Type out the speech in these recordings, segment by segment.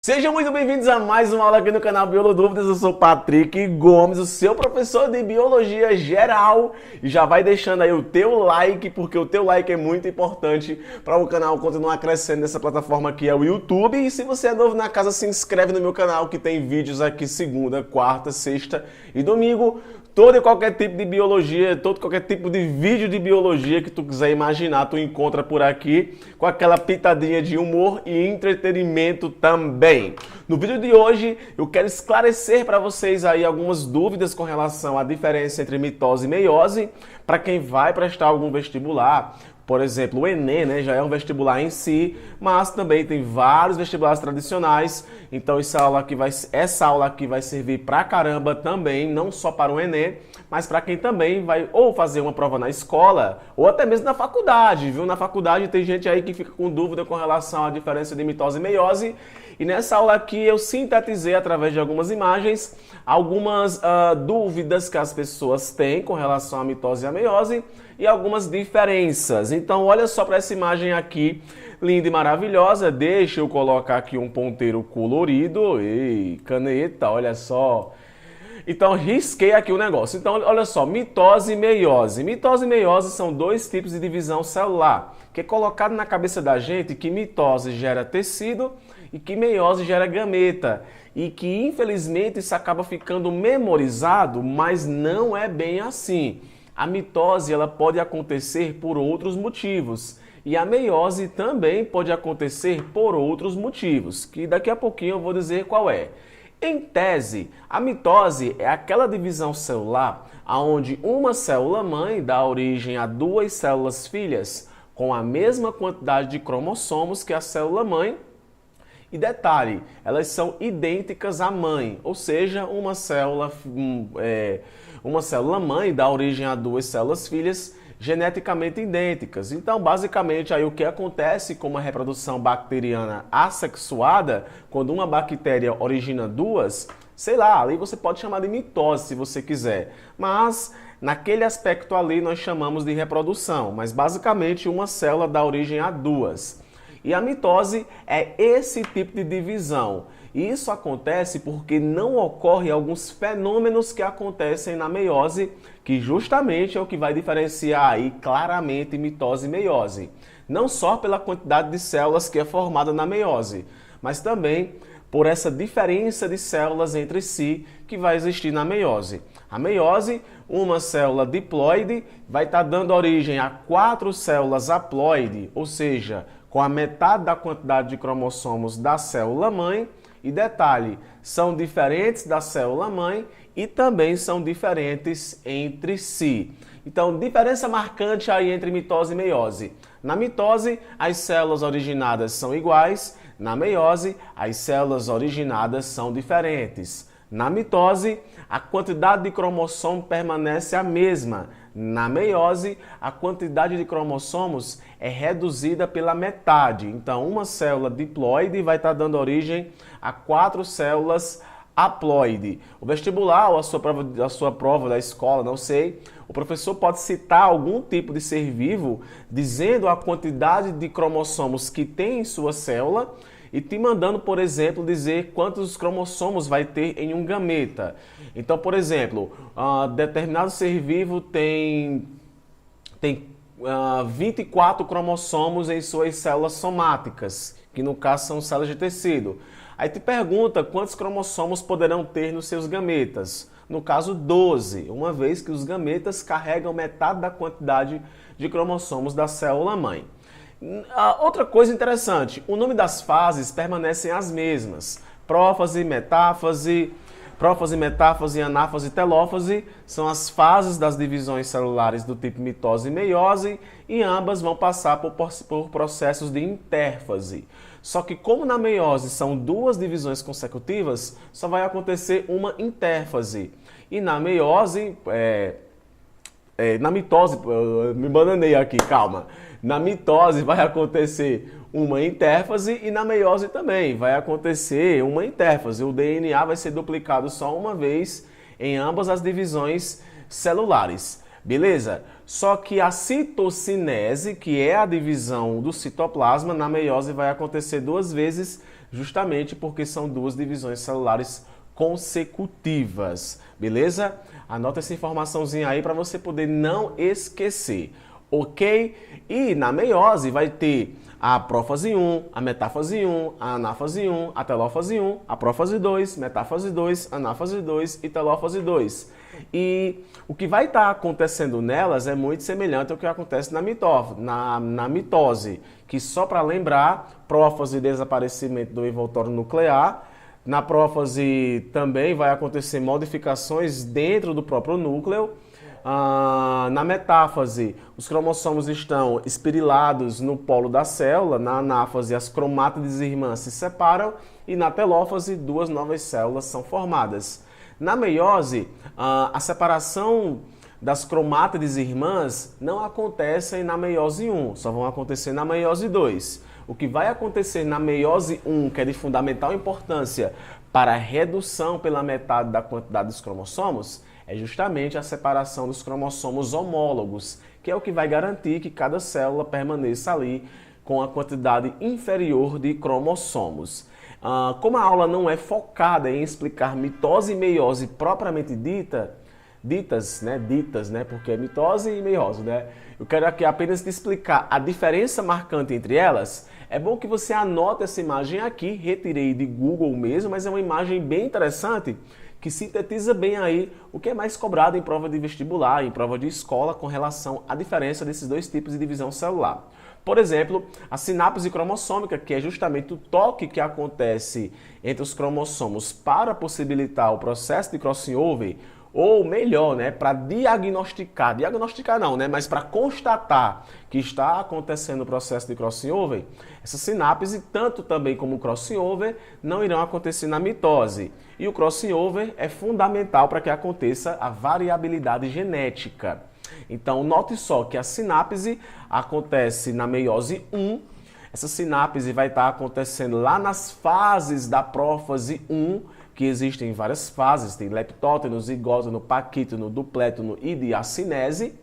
Sejam muito bem-vindos a mais uma aula aqui no canal Biolodúvidas. Eu sou Patrick Gomes, o seu professor de Biologia Geral. E já vai deixando aí o teu like, porque o teu like é muito importante para o canal continuar crescendo nessa plataforma que é o YouTube. E se você é novo na casa, se inscreve no meu canal que tem vídeos aqui segunda, quarta, sexta e domingo. Todo e qualquer tipo de biologia, todo e qualquer tipo de vídeo de biologia que tu quiser imaginar, tu encontra por aqui, com aquela pitadinha de humor e entretenimento também. No vídeo de hoje, eu quero esclarecer para vocês aí algumas dúvidas com relação à diferença entre mitose e meiose, para quem vai prestar algum vestibular. Por exemplo, o Enem, né, já é um vestibular em si, mas também tem vários vestibulares tradicionais. Então essa aula aqui vai servir pra caramba também, não só para o Enem, mas para quem também vai ou fazer uma prova na escola, ou até mesmo na faculdade, viu? Na faculdade tem gente aí que fica com dúvida com relação à diferença de mitose e meiose. E nessa aula aqui eu sintetizei através de algumas imagens algumas dúvidas que as pessoas têm com relação à mitose e à meiose e algumas diferenças. Então olha só para essa imagem aqui, linda e maravilhosa. Deixa eu colocar aqui um ponteiro colorido. Ei, caneta, olha só. Então risquei aqui o negócio. Então olha só, mitose e meiose. Mitose e meiose são dois tipos de divisão celular, que é colocado na cabeça da gente que mitose gera tecido e que meiose gera gameta. E que infelizmente isso acaba ficando memorizado, mas não é bem assim. A mitose ela pode acontecer por outros motivos e a meiose também pode acontecer por outros motivos, que daqui a pouquinho eu vou dizer qual é. Em tese, a mitose é aquela divisão celular onde uma célula-mãe dá origem a duas células filhas com a mesma quantidade de cromossomos que a célula-mãe. E detalhe, elas são idênticas à mãe, ou seja, uma célula-mãe dá origem a duas células filhas geneticamente idênticas. Então, basicamente, aí o que acontece com uma reprodução bacteriana assexuada, quando uma bactéria origina duas, sei lá, ali você pode chamar de mitose se você quiser, mas naquele aspecto ali nós chamamos de reprodução, mas basicamente uma célula dá origem a duas. E a mitose é esse tipo de divisão. E isso acontece porque não ocorrem alguns fenômenos que acontecem na meiose, que justamente é o que vai diferenciar aí claramente mitose e meiose. Não só pela quantidade de células que é formada na meiose, mas também por essa diferença de células entre si que vai existir na meiose. A meiose, uma célula diploide, vai estar dando origem a 4 células haploide, ou seja, com a metade da quantidade de cromossomos da célula-mãe. E detalhe, são diferentes da célula-mãe e também são diferentes entre si. Então, diferença marcante aí entre mitose e meiose. Na mitose, as células originadas são iguais. Na meiose, as células originadas são diferentes. Na mitose, a quantidade de cromossomo permanece a mesma. Na meiose, a quantidade de cromossomos é reduzida pela metade. Então, uma célula diploide vai estar dando origem a 4 células haploide. O vestibular ou a sua prova da escola, não sei, o professor pode citar algum tipo de ser vivo dizendo a quantidade de cromossomos que tem em sua célula e te mandando, por exemplo, dizer quantos cromossomos vai ter em um gameta. Então, por exemplo, determinado ser vivo tem 24 cromossomos em suas células somáticas, que no caso são células de tecido. Aí te pergunta quantos cromossomos poderão ter nos seus gametas. No caso, 12, uma vez que os gametas carregam metade da quantidade de cromossomos da célula-mãe. Outra coisa interessante, o nome das fases permanecem as mesmas. Prófase, metáfase, anáfase e telófase são as fases das divisões celulares do tipo mitose e meiose e ambas vão passar por processos de intérfase. Só que como na meiose são duas divisões consecutivas, só vai acontecer uma intérfase. E na meiose, na mitose, me bananei aqui, calma. Na mitose vai acontecer uma intérfase e na meiose também vai acontecer uma intérfase. O DNA vai ser duplicado só uma vez em ambas as divisões celulares. Beleza? Só que a citocinese, que é a divisão do citoplasma, na meiose vai acontecer 2 vezes justamente porque são duas divisões celulares consecutivas, beleza? Anota essa informaçãozinha aí para você poder não esquecer, ok? E na meiose vai ter a prófase 1, a metáfase 1, a anáfase 1, a telófase 1, a prófase 2, metáfase 2, anáfase 2 e telófase 2. E o que vai estar acontecendo nelas é muito semelhante ao que acontece na mitose, que só para lembrar, prófase, desaparecimento do envoltório nuclear. Na prófase também vai acontecer modificações dentro do próprio núcleo. Na metáfase, os cromossomos estão espirilados no polo da célula. Na anáfase, as cromátides irmãs se separam. E na telófase, duas novas células são formadas. Na meiose, a separação das cromátides irmãs não acontece na meiose 1, só vão acontecer na meiose 2. O que vai acontecer na meiose 1, que é de fundamental importância para a redução pela metade da quantidade dos cromossomos, é justamente a separação dos cromossomos homólogos, que é o que vai garantir que cada célula permaneça ali com a quantidade inferior de cromossomos. Como a aula não é focada em explicar mitose e meiose propriamente ditas, né? Porque é mitose e meiose, né? Eu quero aqui apenas te explicar a diferença marcante entre elas. É bom que você anote essa imagem aqui, retirei de Google mesmo, mas é uma imagem bem interessante que sintetiza bem aí o que é mais cobrado em prova de vestibular, em prova de escola, com relação à diferença desses dois tipos de divisão celular. Por exemplo, a sinapse cromossômica, que é justamente o toque que acontece entre os cromossomos para possibilitar o processo de crossing over, ou melhor, né, para diagnosticar não, né, mas para constatar que está acontecendo o processo de crossing over, essa sinapse, tanto também como o crossing over, não irão acontecer na mitose. E o crossing over é fundamental para que aconteça a variabilidade genética. Então, note só que a sinapse acontece na meiose 1. Essa sinapse vai estar acontecendo lá nas fases da prófase 1, que existem várias fases, tem leptótono, zigótono, paquítono, duplétono e diacinese.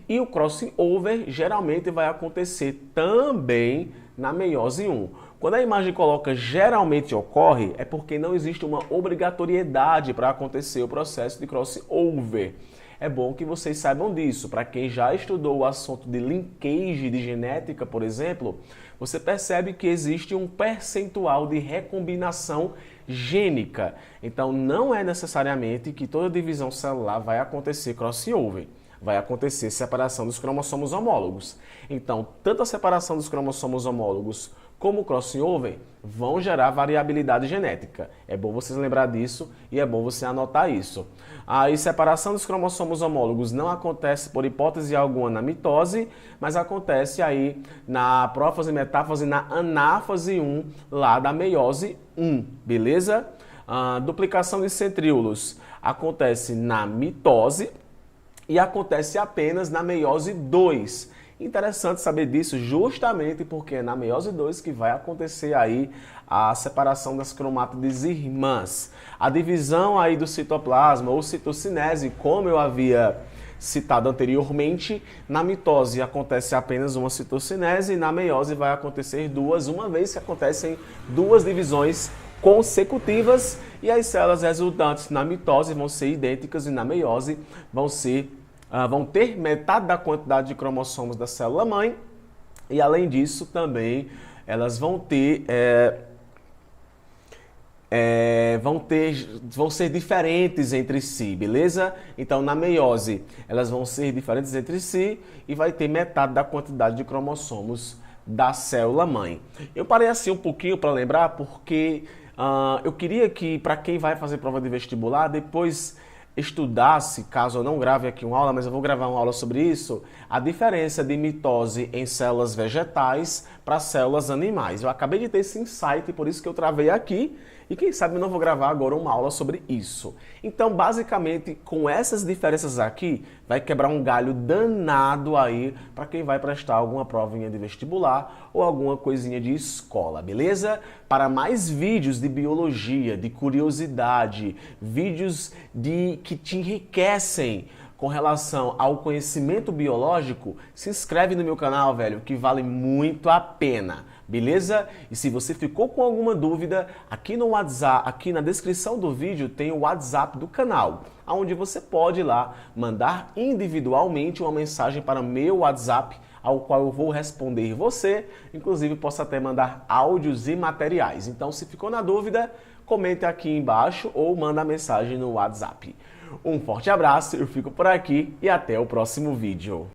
E o crossing over geralmente vai acontecer também na meiose 1. Quando a imagem coloca geralmente ocorre, é porque não existe uma obrigatoriedade para acontecer o processo de crossing over. É bom que vocês saibam disso. Para quem já estudou o assunto de linkage de genética, por exemplo, você percebe que existe um percentual de recombinação gênica. Então, não é necessariamente que toda divisão celular vai acontecer crossing over. Vai acontecer separação dos cromossomos homólogos. Então, tanto a separação dos cromossomos homólogos como o crossing over vão gerar variabilidade genética. É bom vocês lembrar disso e é bom você anotar isso. A separação dos cromossomos homólogos não acontece por hipótese alguma na mitose, mas acontece aí na prófase, metáfase, na anáfase 1, lá da meiose 1, beleza? A duplicação de centríolos acontece na mitose e acontece apenas na meiose 2. Interessante saber disso justamente porque é na meiose 2 que vai acontecer aí a separação das cromátides irmãs. A divisão aí do citoplasma ou citocinese, como eu havia citado anteriormente, na mitose acontece apenas uma citocinese e na meiose vai acontecer duas, uma vez que acontecem duas divisões consecutivas e as células resultantes na mitose vão ser idênticas e na meiose vão ter metade da quantidade de cromossomos da célula-mãe e, além disso, também elas vão ser diferentes entre si, beleza? Então, na meiose, elas vão ser diferentes entre si e vai ter metade da quantidade de cromossomos da célula-mãe. Eu parei assim um pouquinho para lembrar porque eu queria que, para quem vai fazer prova de vestibular, depois estudasse, caso eu não grave aqui uma aula, mas eu vou gravar uma aula sobre isso, a diferença de mitose em células vegetais para células animais. Eu acabei de ter esse insight, por isso que eu travei aqui, e quem sabe eu não vou gravar agora uma aula sobre isso. Então, basicamente, com essas diferenças aqui, vai quebrar um galho danado aí para quem vai prestar alguma provinha de vestibular ou alguma coisinha de escola, beleza? Para mais vídeos de biologia, de curiosidade, vídeos que te enriquecem com relação ao conhecimento biológico, se inscreve no meu canal, velho, que vale muito a pena. beleza? E se você ficou com alguma dúvida, aqui no WhatsApp, aqui na descrição do vídeo tem o WhatsApp do canal, onde você pode ir lá mandar individualmente uma mensagem para o meu WhatsApp, ao qual eu vou responder você, inclusive posso até mandar áudios e materiais. Então, se ficou na dúvida, comente aqui embaixo ou manda mensagem no WhatsApp. Um forte abraço, eu fico por aqui e até o próximo vídeo.